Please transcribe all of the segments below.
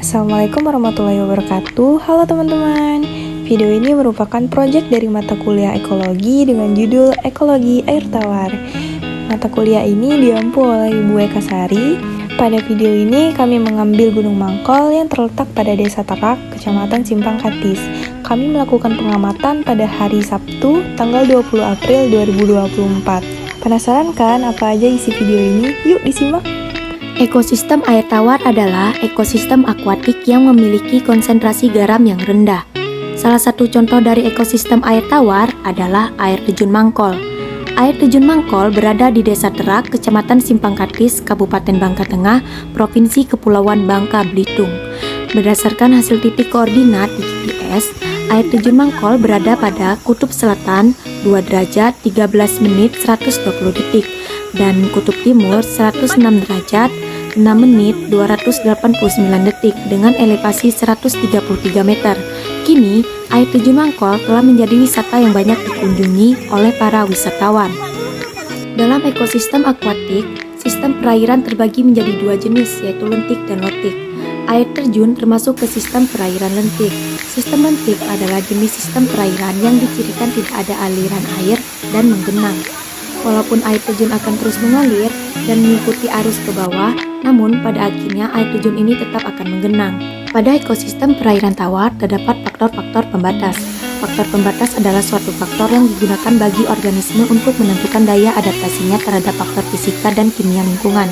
Assalamualaikum warahmatullahi wabarakatuh. Halo teman-teman. Video ini merupakan proyek dari mata kuliah ekologi dengan judul Ekologi Air Tawar. Mata kuliah ini diampu oleh Ibu Eka Sari. Pada video ini kami mengambil Gunung Mangkol yang terletak pada Desa Terak, Kecamatan Simpang Katis. Kami melakukan pengamatan pada hari Sabtu, tanggal 20 April 2024. Penasaran kan apa aja isi video ini? Yuk disimak! Ekosistem air tawar adalah ekosistem akuatik yang memiliki konsentrasi garam yang rendah. Salah satu contoh dari ekosistem air tawar adalah air terjun Mangkol. Air terjun Mangkol berada di Desa Terak, Kecamatan Simpang Katis, Kabupaten Bangka Tengah, Provinsi Kepulauan Bangka Belitung. Berdasarkan hasil titik koordinat di GPS, air terjun Mangkol berada pada Kutub Selatan 2 derajat 13 menit 120 detik dan Kutub Timur 106 derajat 6 menit 289 detik dengan elevasi 133 meter. Kini, air terjun Mangkol telah menjadi wisata yang banyak dikunjungi oleh para wisatawan. Dalam ekosistem akuatik, sistem perairan terbagi menjadi dua jenis, yaitu lentik dan lotik. Air terjun termasuk ke sistem perairan lentik. Sistem lentik adalah jenis sistem perairan yang dicirikan tidak ada aliran air dan menggenang. Walaupun air terjun akan terus mengalir dan mengikuti arus ke bawah, namun pada akhirnya air terjun ini tetap akan menggenang. Pada ekosistem perairan tawar terdapat faktor-faktor pembatas. Faktor pembatas adalah suatu faktor yang digunakan bagi organisme untuk menentukan daya adaptasinya terhadap faktor fisika dan kimia lingkungan.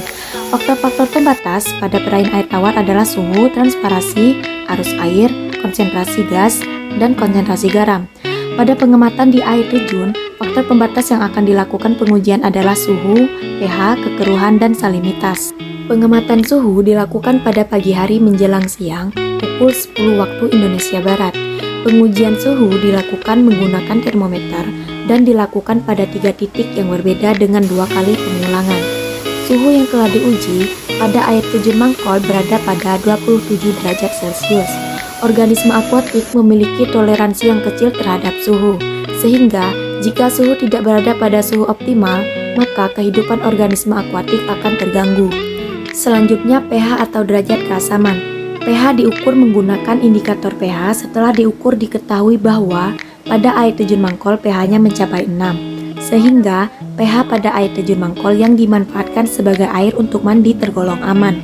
Faktor-faktor pembatas pada perairan air tawar adalah suhu, transparasi, arus air, konsentrasi gas, dan konsentrasi garam. Pada pengamatan di air terjun, faktor pembatas yang akan dilakukan pengujian adalah suhu, pH, kekeruhan, dan salinitas. Pengamatan suhu dilakukan pada pagi hari menjelang siang, pukul 10 waktu Indonesia Barat. Pengujian suhu dilakukan menggunakan termometer dan dilakukan pada 3 titik yang berbeda dengan 2 kali pengulangan. Suhu yang telah diuji pada air terjun Mangkol berada pada 27 derajat Celcius. Organisme akuatik memiliki toleransi yang kecil terhadap suhu, sehingga jika suhu tidak berada pada suhu optimal, maka kehidupan organisme akuatik akan terganggu. Selanjutnya, pH atau derajat keasaman. pH diukur menggunakan indikator pH setelah diukur diketahui bahwa pada air terjun Mangkol pH-nya mencapai 6, sehingga pH pada air terjun Mangkol yang dimanfaatkan sebagai air untuk mandi tergolong aman.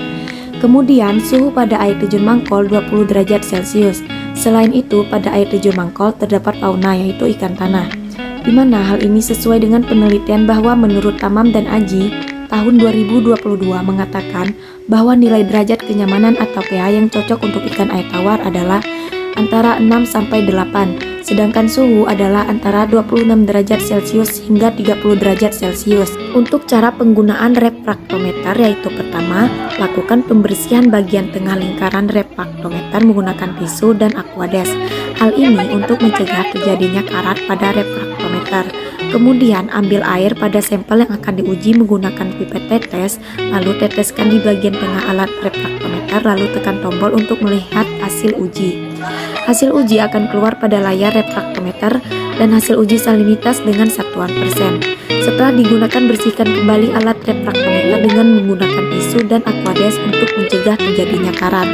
Kemudian, suhu pada air terjun Mangkol 20 derajat Celcius. Selain itu, pada air terjun Mangkol terdapat fauna yaitu ikan tanah, di mana hal ini sesuai dengan penelitian bahwa menurut Tamam dan Aji, tahun 2022 mengatakan bahwa nilai derajat kenyamanan atau pH yang cocok untuk ikan air tawar adalah antara 6 sampai 8, sedangkan suhu adalah antara 26 derajat Celcius hingga 30 derajat Celcius. Untuk cara penggunaan refraktometer yaitu pertama, lakukan pembersihan bagian tengah lingkaran refraktometer menggunakan tisu dan aquades. Hal ini untuk mencegah terjadinya karat pada refraktometer. Kemudian ambil air pada sampel yang akan diuji menggunakan pipet tetes, lalu teteskan di bagian tengah alat refraktometer, lalu tekan tombol untuk melihat hasil uji. Hasil uji akan keluar pada layar refraktometer dan hasil uji salinitas dengan satuan persen. Setelah digunakan, bersihkan kembali alat refraktometer dengan menggunakan tisu dan aquades untuk mencegah terjadinya karat.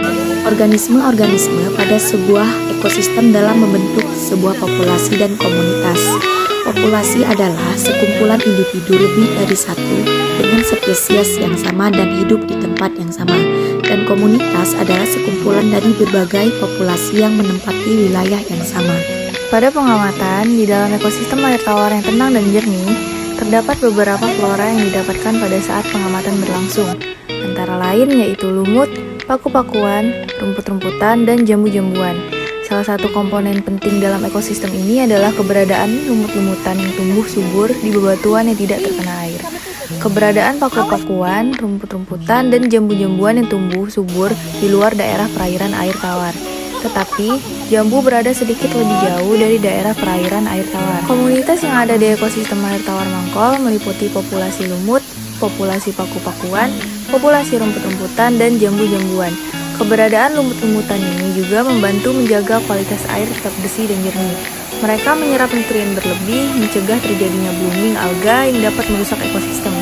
Organisme-organisme pada sebuah ekosistem dalam membentuk sebuah populasi dan komunitas. Populasi adalah sekumpulan individu lebih dari satu dengan spesies yang sama dan hidup di tempat yang sama. Dan komunitas adalah sekumpulan dari berbagai populasi yang menempati wilayah yang sama. Pada pengamatan, di dalam ekosistem air tawar yang tenang dan jernih, terdapat beberapa flora yang didapatkan pada saat pengamatan berlangsung. Antara lain yaitu lumut, paku-pakuan, rumput-rumputan, dan jambu-jambuan. Salah satu komponen penting dalam ekosistem ini adalah keberadaan lumut-lumutan yang tumbuh subur di bebatuan yang tidak terkena air. Keberadaan paku-pakuan, rumput-rumputan, dan jambu-jambuan yang tumbuh subur di luar daerah perairan air tawar. Tetapi, jambu berada sedikit lebih jauh dari daerah perairan air tawar. Komunitas yang ada di ekosistem air tawar Mangkol meliputi populasi lumut, populasi paku-pakuan, populasi rumput-rumputan, dan jambu-jambuan. Keberadaan lumut-lumutan ini juga membantu menjaga kualitas air tetap bersih dan jernih. Mereka menyerap nutrien berlebih, mencegah terjadinya blooming alga yang dapat merusak ekosistem.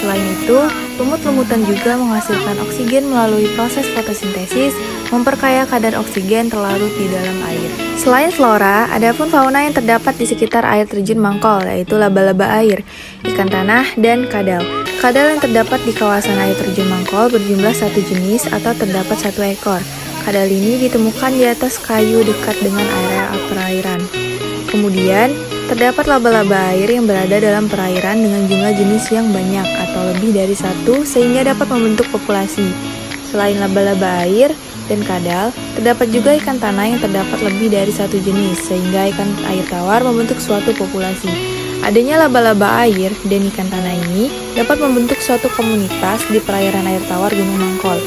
Selain itu, lumut-lumutan juga menghasilkan oksigen melalui proses fotosintesis, memperkaya kadar oksigen terlarut di dalam air. Selain flora, ada pun fauna yang terdapat di sekitar air terjun Mangkol, yaitu laba-laba air, ikan tanah, dan kadal. Kadal yang terdapat di kawasan air terjun Mangkol berjumlah satu jenis atau terdapat satu ekor. Kadal ini ditemukan di atas kayu dekat dengan area perairan. Kemudian, terdapat laba-laba air yang berada dalam perairan dengan jumlah jenis yang banyak atau lebih dari satu sehingga dapat membentuk populasi. Selain laba-laba air dan kadal, terdapat juga ikan tanah yang terdapat lebih dari satu jenis sehingga ikan air tawar membentuk suatu populasi. Adanya laba-laba air dan ikan tanah ini dapat membentuk suatu komunitas di perairan air tawar Gunung Mangkol.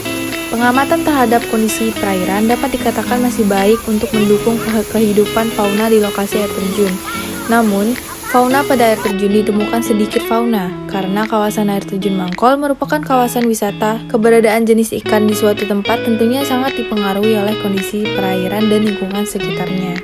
Pengamatan terhadap kondisi perairan dapat dikatakan masih baik untuk mendukung kehidupan fauna di lokasi air terjun. Namun, fauna pada air terjun ditemukan sedikit fauna, karena kawasan air terjun Mangkol merupakan kawasan wisata. Keberadaan jenis ikan di suatu tempat tentunya sangat dipengaruhi oleh kondisi perairan dan lingkungan sekitarnya.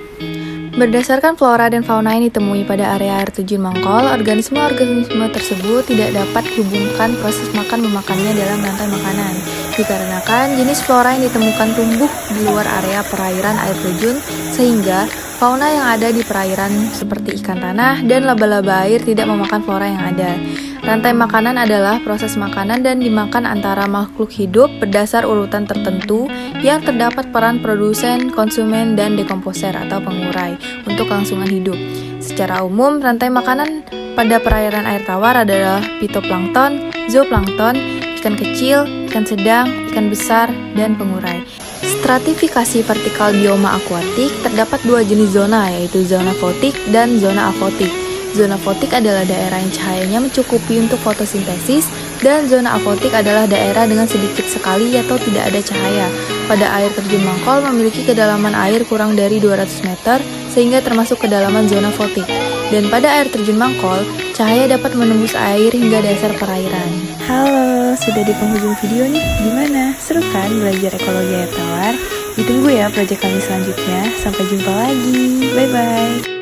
Berdasarkan flora dan fauna yang ditemui pada area air terjun Mangkol, organisme-organisme tersebut tidak dapat dihubungkan proses makan-memakannya dalam rantai makanan. Dikarenakan jenis flora yang ditemukan tumbuh di luar area perairan air terjun, sehingga fauna yang ada di perairan seperti ikan tanah dan laba-laba air tidak memakan flora yang ada. Rantai makanan adalah proses makanan dan dimakan antara makhluk hidup berdasar urutan tertentu yang terdapat peran produsen, konsumen, dan dekomposer atau pengurai untuk kelangsungan hidup. Secara umum, rantai makanan pada perairan air tawar adalah fitoplankton, zooplankton, ikan kecil, ikan sedang, ikan besar, dan pengurai. Stratifikasi vertikal bioma akuatik terdapat dua jenis zona, yaitu zona fotik dan zona afotik. Zona fotik adalah daerah yang cahayanya mencukupi untuk fotosintesis, dan zona afotik adalah daerah dengan sedikit sekali atau tidak ada cahaya. Pada air terjun Mangkol memiliki kedalaman air kurang dari 200 meter, sehingga termasuk kedalaman zona fotik. Dan pada air terjun Mangkol, cahaya dapat menembus air hingga dasar perairan. Halo, sudah di penghujung video nih. Gimana? Seru kan belajar ekologi air tawar? Ditunggu ya proyek kami selanjutnya. Sampai jumpa lagi. Bye-bye.